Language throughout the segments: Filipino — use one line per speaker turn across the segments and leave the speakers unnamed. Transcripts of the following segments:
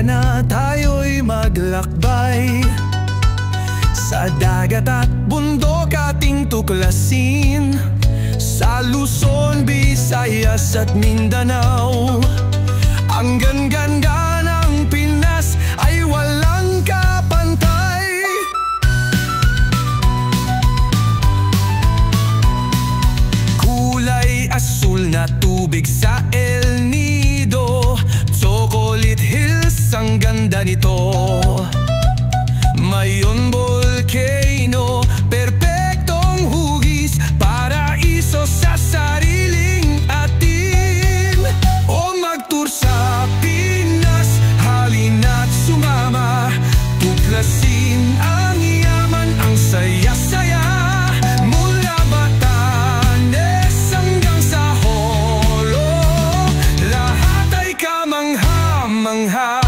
na tayo'y maglakbay. Sa dagat at bundok ating tuklasin, sa Luzon, Visayas at Mindanao. Ang ganda ng Pinas ay walang kapantay. Kulay asul na tubig sa El Nido, Chocolate Hills, ang ganda nito. Mayon Volcano, perpektong hugis, paraiso sa sariling atin. O mag-tour sa Pinas, halina't sumama, tuklasin ang yaman, ang saya-saya. Mula Batanes hanggang sa Holo, lahat ay kamangha-mangha.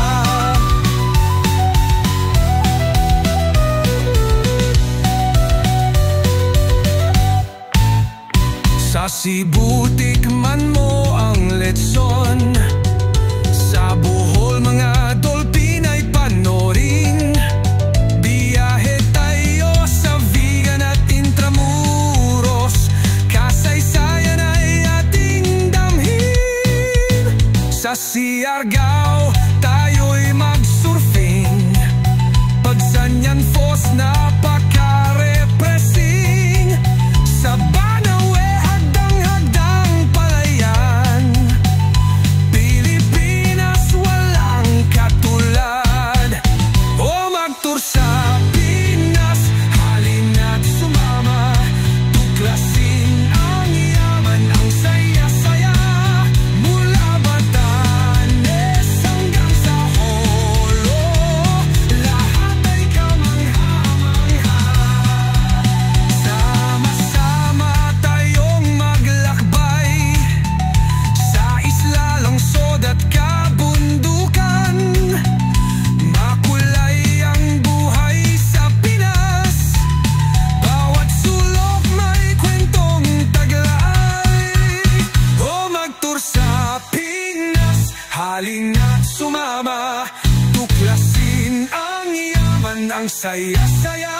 Sa Cebu, tikman mo ang lechon. Sa Bohol, mga dolphin ay panorin. Biyahe tayo sa Vigan at Intramuros, kasaysayan ay ating damhin. Sa Siargao, tayo'y mag-surfing. Pagsanyan Falls, napaka-repressing. Sa halina't sumama, tuklasin ang yaman, ang saya-saya.